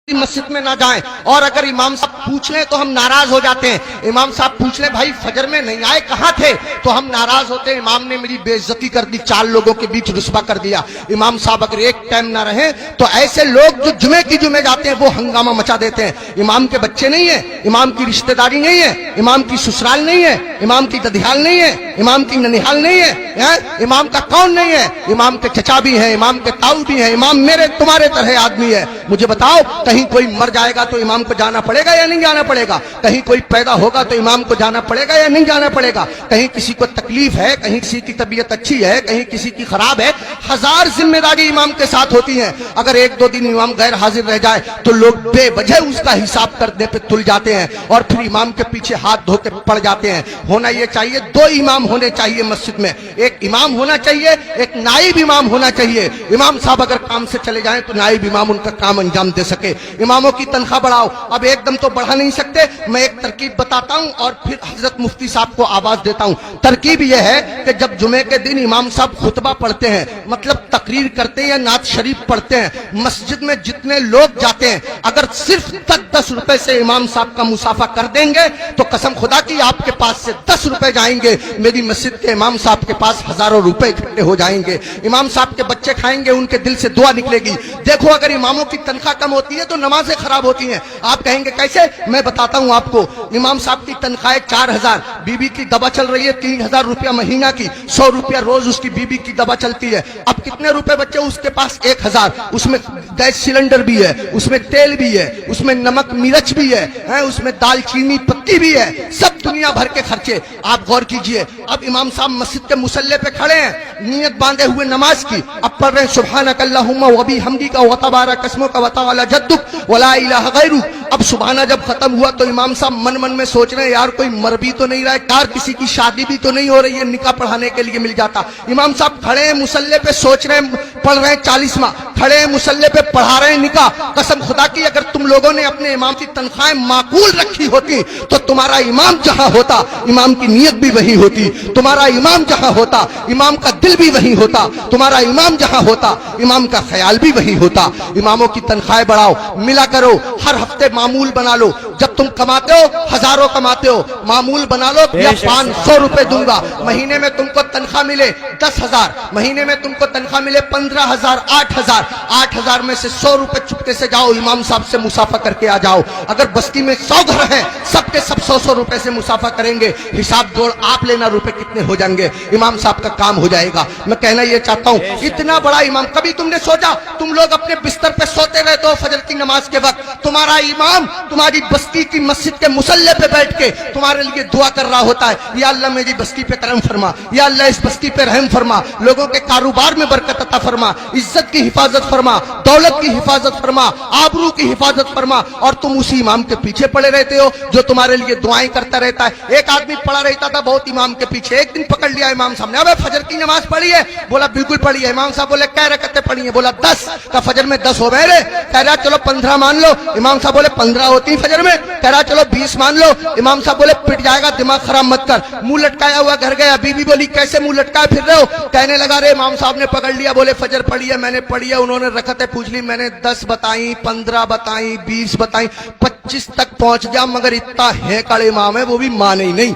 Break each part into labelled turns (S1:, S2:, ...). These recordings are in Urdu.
S1: مسجد میں نہ جائیں، اور اگر امام صاحب پوچھ لیں تو ہم ناراض ہو جاتے ہیں۔ امام صاحب پوچھ لیں بھائی فجر میں نہیں آئے کہاں تھے، تو ہم ناراض ہوتے ہیں، امام نے میری بے عزتی کر دی، 4 لوگوں کے بیچ رسوا کر دیا۔ امام صاحب اگر ایک ٹائم نہ رہیں تو ایسے لوگ جو جمعے کی جمعے جاتے ہیں وہ ہنگامہ مچا دیتے ہیں۔ امام کے بچے نہیں ہیں، امام کی رشتہ داری نہیں ہے، امام کی سسرال نہیں ہے، امام کی ددھیال نہیں ہے، امام کی ننیحال نہیں ہے، امام کا کون نہیں ہے، امام کے چچا بھی ہیں، امام کے تاؤ بھی ہیں، امام میرے تمہارے طرح آدمی ہے۔ مجھے بتاؤ کہیں کوئی مر جائے گا تو امام کو جانا پڑے گا یا نہیں جانا پڑے گا؟ کہیں کوئی پیدا ہوگا تو امام کو جانا پڑے گا یا نہیں جانا پڑے گا؟ کہیں کسی کو تکلیف ہے، کہیں کسی کی طبیعت اچھی ہے، کہیں کسی کی خراب ہے، 1000 ذمہ داری امام کے ساتھ ہوتی ہیں۔ اگر 1-2 دن امام غیر حاضر رہ جائے تو لوگ بے وجہ اس کا حساب کرنے پہ تل جاتے ہیں اور پھر امام کے پیچھے ہاتھ دھو کے پڑ جاتے ہیں۔ ہونا یہ چاہیے 2 امام ہونے چاہیے مسجد میں، ایک امام ہونا چاہیے، ایک نائب امام ہونا چاہیے۔ امام صاحب اگر کام سے چلے جائیں تو نائب امام ان کا کام انجام دے سکے۔ اماموں کی تنخواہ بڑھاؤ، اب ایک دم تو بڑھا نہیں سکتے، میں ایک ترکیب بتاتا ہوں اور پھر حضرت مفتی صاحب کو آواز دیتا ہوں۔ ترکیب یہ ہے کہ جب جمعے کے دن امام صاحب خطبہ پڑھتے ہیں، مطلب تقریر کرتے ہیں یا نعت شریف پڑھتے ہیں، مسجد میں جتنے لوگ جاتے ہیں اگر صرف 10 روپے سے امام صاحب کا مسافہ کر دیں گے تو قسم خدا کی آپ کے پاس سے 10 روپے جائیں گے، میری مسجد کے امام صاحب کے پاس ہزاروں روپے اکٹھے ہو جائیں گے۔ امام صاحب کے بچے کھائیں گے، ان کے دل سے دعا نکلے گی۔ دیکھو اگر اماموں کی تنخواہ کم ہوتی ہے تو نمازیں خراب ہوتی ہیں۔ آپ کہیں گے کیسے؟ میں بتاتا ہوں آپ کو۔ امام صاحب کی تنخواہ 4000، بیوی کی دوا چل رہی ہے 3000 روپیہ مہینہ کی، 100 روپیہ روز اس کی بیوی کی دوا چلتی ہے۔ اب کتنے روپے بچے اس کے پاس؟ 1000۔ اس میں گیس سلنڈر بھی ہے، اس میں تیل بھی ہے، اس میں نمک مرچ بھی ہے، اس میں دال چینی پتی بھی ہے، سب دنیا بھر کے خرچے۔ آپ غور کیجئے، اب امام صاحب مسجد کے مصلی پہ کھڑے ہیں نیت باندھے ہوئے نماز کی، اب پڑھ رہے ہیں سبحانک اللہم وبحمدک وتبارک اسمک وتعالی جدک ولا الہ غیرک۔ اب سبحانہ جب ختم ہوا تو امام صاحب من میں سوچ رہے ہیں یار کوئی مر بھی تو نہیں رہا ہے، یار کسی کی شادی بھی تو نہیں ہو رہی ہے، نکاح پڑھانے کے لیے مل جاتا۔ امام صاحب کھڑے ہیں مصلی پہ، سوچ رہے ہیں، پڑھ رہے ہیں 40واں، کھڑے ہیں مصلی پہ پڑھا رہے ہیں نکاح۔ قسم خدا کی اگر تم لوگوں نے اپنے امام کی تنخواہیں معقول رکھی ہوتی تو تمہارا امام جہاں ہوتا امام کی نیت بھی وہی ہوتی، تمہارا امام جہاں ہوتا امام کا دل بھی وہی ہوتا، تمہارا امام جہاں ہوتا امام کا خیال بھی وہی ہوتا۔ اماموں کی تنخواہیں بڑھاؤ، ملا کرو، ہر ہفتے معمول بنا لو۔ جب تم کماتے ہو ہزاروں کماتے ہو، معمول بنا لو یا 500 روپے دوں گا مہینے میں تم کو تنخواہ ملے 10,000، مہینے میں تم کو تنخواہ ملے 15,000، 8,000، 8,000 میں سے 100 روپے چپکے سے جاؤ امام صاحب سے مسافہ کر کے آ جاؤ۔ اگر بستی میں 100 گھر ہیں سب کے سب 100 روپے سے مسافہ کریں گے، حساب جوڑ آپ لینا روپے کتنے ہو جائیں گے، امام صاحب کا کام ہو جائے گا۔ میں کہنا یہ چاہتا ہوں اتنا بڑا امام، کبھی تم نے سوچا تم لوگ اپنے بستر پہ سوتے رہتے ہو فجر کی نماز کے وقت، تمہارا امام تمہاری بستی کی مسجد کے مصلی پہ بیٹھ کے تمہارے لیے دعا کر رہا ہوتا ہے، یا اللہ میری بستی پہ کرم فرما، یا اللہ اس بستی پہ رحم فرما، لوگوں کے کاروبار میں برکت عطا فرما، عزت کی حفاظت فرما، دولت کی حفاظت فرما، آبرو کی حفاظت فرما، اور تم اسی امام کے پیچھے پڑے رہتے ہو جو تمہارے لیے دعائیں کرتا رہتا ہے۔ ایک آدمی پڑا رہتا تھا بہت امام کے پیچھے، ایک دن پکڑ لیا امام صاحب نے، ابے فجر کی نماز پڑھی ہے؟ بولا بالکل پڑھی ہے۔ امام صاحب بولے کیا رکعتیں پڑھی ہیں؟ بولا 10۔ کا فجر میں 10 ہو گئے رے؟ کہہ رہا چلو 15 مان لو۔ امام صاحب بولے 15 ہوتی ہیں فجر میں؟ کہہ رہا چلو 20 مان لو۔ امام صاحب بولے پٹ جائے گا، دماغ خراب مت کر۔ منہ لٹکایا ہوا گھر گیا، بیوی بولی کیسے منہ لٹکائے پھر رہے ہو؟ کہنے لگا رے امام صاحب نے پکڑ لیا، بولے فجر پڑھی ہے؟ میں نے پڑھی ہے۔ انہوں نے رکعتیں پوچھ لی، میں نے 10 بتائیں، 15 بتائیں، 20 بتائیں، 25 تک پہنچ گیا، مگر اتنا ہے کڑے امام ہے وہ بھی مانے ہی نہیں۔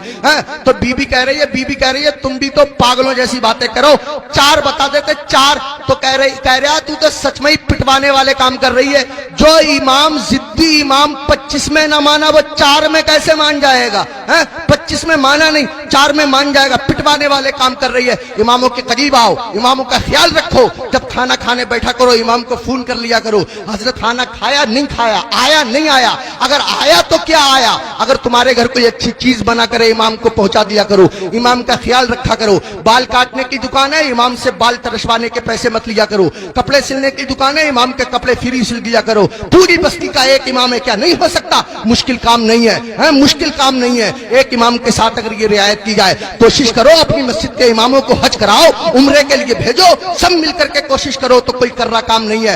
S1: تو بیوی کہہ رہی ہے تم بھی تو پاگلوں جیسی باتیں کرو، 4 بتا دیتے 4۔ تو کہہ رہا تو سچ میں ہی پٹوانے والے کام کر رہی ہے۔ جو امام ضدی امام 25 میں نہ مانا وہ 4 میں کیسے مان جائے گا؟ 25 میں مانا نہیں 4 میں مان جائے گا، پٹوانے والے کام کر رہی ہے۔ اماموں کے قریب آؤ، اماموں کا خیال رکھو، جب کھانا کھانے بیٹھا کرو امام کو فون کر لیا کرو، حضرت کھانا کھایا نہیں کھایا، آیا نہیں آیا، اگر آیا تو کیا آیا، اگر تمہارے گھر کوئی اچھی چیز بنا کرے امام کو پہنچا دیا کرو، امام کا خیال رکھا کرو۔ بال کاٹنے کی دکان ہے امام سے بال ترشوانے کے پیسے مت لیا کرو، کپڑے سلنے کی دکان ہے امام کے کپڑے فری سل دیا کرو۔ پوری بستی کا ایک امام ہے، کیا نہیں ہو سکتا؟ مشکل کام نہیں ہے، مشکل کام نہیں ہے۔ ایک امام کے ساتھ اگر یہ رعایت کی جائے، کوشش کرو اپنی مسجد کے اماموں کو حج کراؤ، عمرے کے لیے بھیجو، سب مل کر کے کوشش کرو تو کوئی کر رہا کام نہیں ہے۔